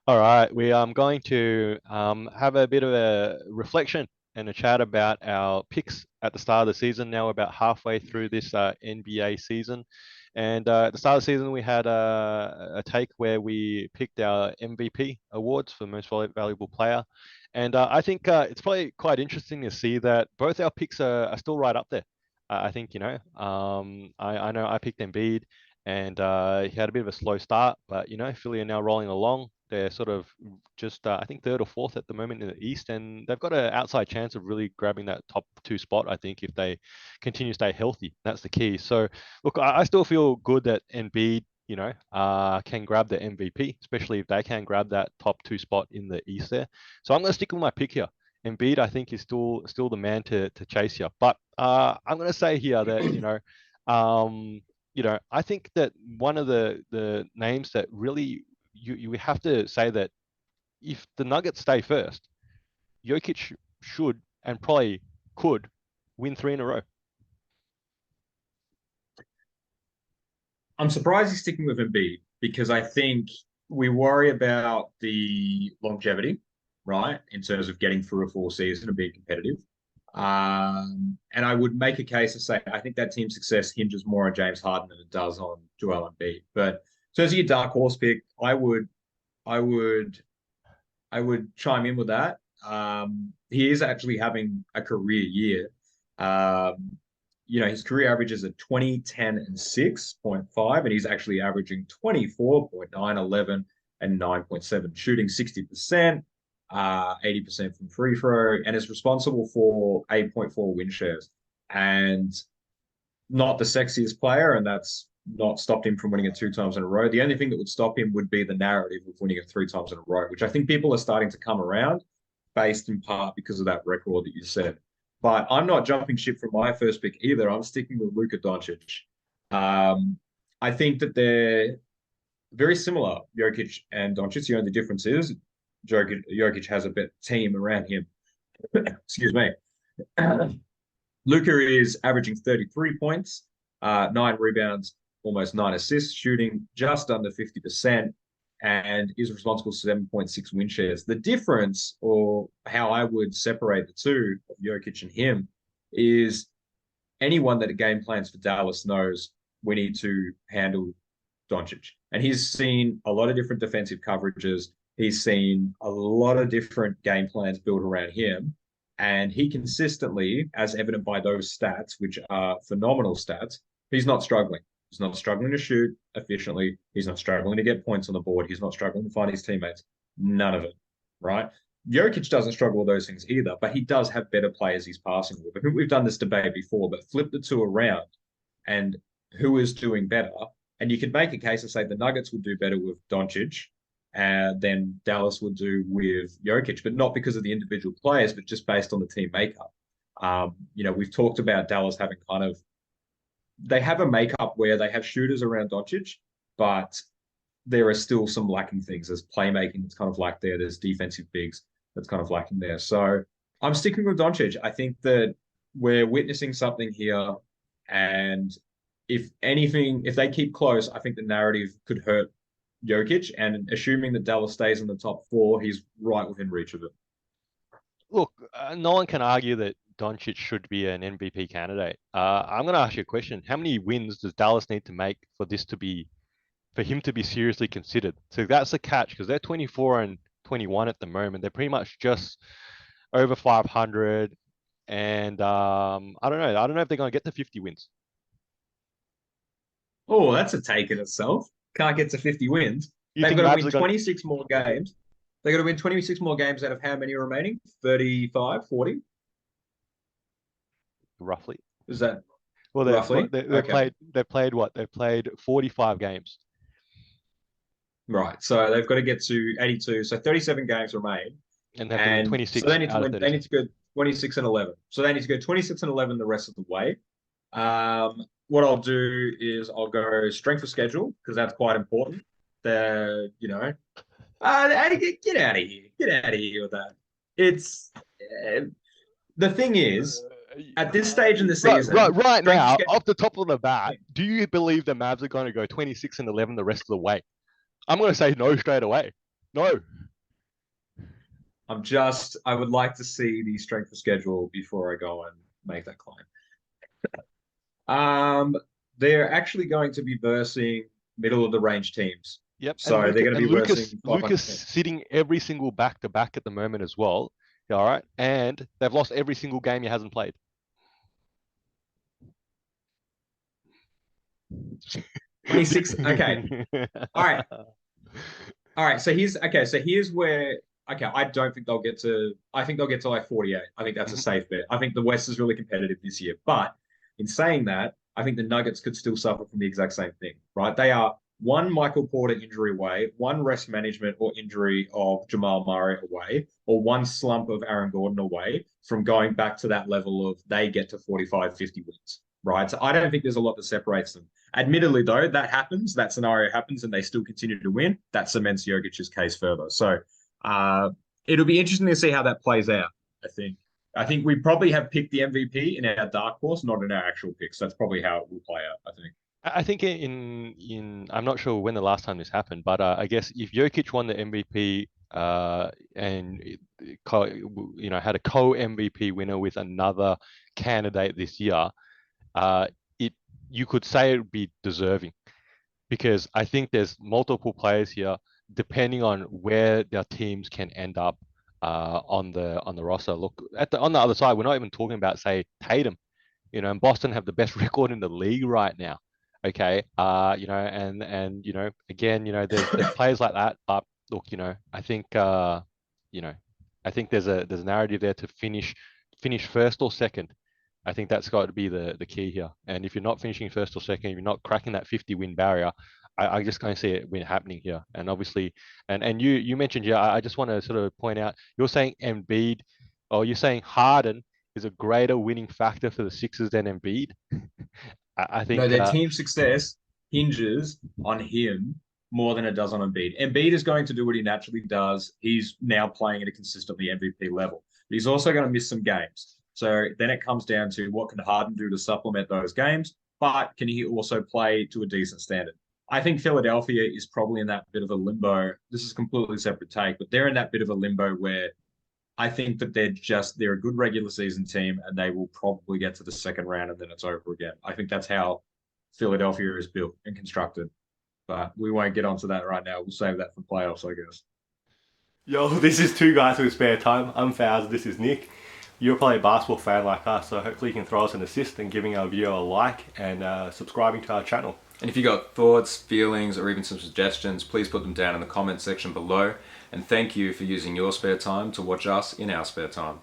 All right, we are going to have a bit of a reflection and a chat about our picks at the start of the season. Now, about halfway through this NBA season, and at the start of the season, we had a take where we picked our MVP awards for most valuable player, and I think it's probably quite interesting to see that both our picks are still right up there. I think I know I picked Embiid and he had a bit of a slow start, but Philly are now rolling along. They're sort of just I think third or fourth at the moment in the East, and they've got an outside chance of really grabbing that top two spot. I think if they continue to stay healthy, that's the key. So look, I still feel good that Embiid, can grab the MVP, especially if they can grab that top two spot in the East there. So I'm going to stick with my pick here. Embiid, I think, is still the man to chase here. But I'm going to say here that I think that one of the names that really you have to say that if the Nuggets stay first, Jokic should and probably could win three in a row. I'm surprised he's sticking with Embiid because I think we worry about the longevity, right, in terms of getting through a full season and being competitive. And I would make a case to say I think that team success hinges more on James Harden than it does on Joel Embiid. But in terms of your dark horse pick, I would, I would chime in with that. He is actually having a career year. Um, his career averages are 20, 10, and 6.5, and he's actually averaging 24.9, 11, and 9.7, shooting 60%, 80% from free throw, and is responsible for 8.4 win shares. And not the sexiest player, and that's not stopped him from winning it two times in a row. The only thing that would stop him would be the narrative of winning it three times in a row, which I think people are starting to come around based in part because of that record that you said. But I'm not jumping ship from my first pick either. I'm sticking with Luka Doncic. Um, I think that they're very similar, Jokic and Doncic. The only difference is Jokic has a better team around him. Excuse me. Luka is averaging 33 points, 9 rebounds, almost 9 assists, shooting just under 50%, and is responsible for 7.6 win shares. The difference, or how I would separate the two of Jokic and him, is anyone that game plans for Dallas knows we need to handle Doncic. And he's seen a lot of different defensive coverages. He's seen a lot of different game plans built around him. And he consistently, as evident by those stats, which are phenomenal stats, he's not struggling. He's not struggling to shoot efficiently. He's not struggling to get points on the board. He's not struggling to find his teammates. None of it, right? Jokic doesn't struggle with those things either, but he does have better players he's passing with. I think we've done this debate before, but flip the two around and who is doing better. And you could make a case and say the Nuggets would do better with Doncic than Dallas would do with Jokic, but not because of the individual players, but just based on the team makeup. We've talked about Dallas having they have a makeup where they have shooters around Doncic, but there are still some lacking things. There's playmaking that's kind of lacked there. There's defensive bigs that's kind of lacking there. So I'm sticking with Doncic. I think that we're witnessing something here, and if anything, if they keep close, I think the narrative could hurt Jokic, and assuming that Dallas stays in the top four, he's right within reach of it. Look, no one can argue that Doncic should be an MVP candidate. I'm going to ask you a question. How many wins does Dallas need to make for him to be seriously considered? So that's the catch because they're 24 and 21 at the moment. They're pretty much just over 500, and I don't know. I don't know if they're going to get to 50 wins. Oh, that's a take in itself. Can't get to 50 wins. You They've think got to Mavs win are going 26 more games. They've got to win 26 more games out of how many remaining? 35, 40? roughly? Is that Well, roughly? Okay. they played what? They played 45 games. Right. So they've got to get to 82. So 37 games remain. And they have to win And so 26 they need to out of win, they need 36. to go 26 and 11. So they need to go 26 and 11 the rest of the way. What I'll do is I'll go strength of schedule because that's quite important. Get out of here. Get out of here with that. It's the thing is, at this stage in the season, Right strength of now, schedule. off the top of the bat, do you believe the Mavs are going to go 26 and 11 the rest of the way? I'm going to say no straight away. No. I would like to see the strength of schedule before I go and make that claim. Um, they're actually going to be versing middle of the range teams. Yep. So they're going to be Lucas versing 500 Lucas teams. sitting every single back to back at the moment as well. All right. And they've lost every single game he hasn't played. 26. Okay. All right. All right. So here's where I don't think they'll get to I think they'll get to like 48. I think that's a safe bet. I think the West is really competitive this year. But in saying that, I think the Nuggets could still suffer from the exact same thing, right? They are one Michael Porter injury away, one rest management or injury of Jamal Murray away, or one slump of Aaron Gordon away from going back to that level of they get to 45, 50 wins, right? So I don't think there's a lot that separates them. Admittedly, though, that happens, that scenario happens, and they still continue to win. That cements Jokic's case further. So uh, it'll be interesting to see how that plays out. I think. I think we probably have picked the MVP in our dark horse, not in our actual picks. That's probably how it will play out. I think. I think in I'm not sure when the last time this happened, but I guess if Jokic won the MVP and had a co MVP winner with another candidate this year, it you could say it would be deserving because I think there's multiple players here depending on where their teams can end up on the roster. Look on the other side, we're not even talking about say Tatum, and Boston have the best record in the league right now. Okay, and again, there's players like that. But look, I think you know, I think there's a narrative there to finish first or second. I think that's got to be the key here. And if you're not finishing first or second, if you're not cracking that 50 win barrier, I just can't see it happening here. And obviously, and you mentioned, yeah, I just want to sort of point out, you're saying Embiid, or you're saying Harden is a greater winning factor for the Sixers than Embiid. I No, think, their team success hinges on him more than it does on Embiid. Embiid is going to do what he naturally does. He's now playing at a consistently MVP level. But he's also going to miss some games. So then it comes down to what can Harden do to supplement those games, but can he also play to a decent standard? I think Philadelphia is probably in that bit of a limbo. This is a completely separate take, but they're in that bit of a limbo where I think that they're a good regular season team and they will probably get to the second round and then it's over again. I think that's how Philadelphia is built and constructed. But we won't get onto that right now. We'll save that for playoffs, I guess. Yo, this is Two Guys with Spare Time. I'm Faz, this is Nick. You're probably a basketball fan like us, so hopefully you can throw us an assist and giving our video a like and subscribing to our channel. And if you got thoughts, feelings, or even some suggestions, please put them down in the comment section below. And thank you for using your spare time to watch us in our spare time.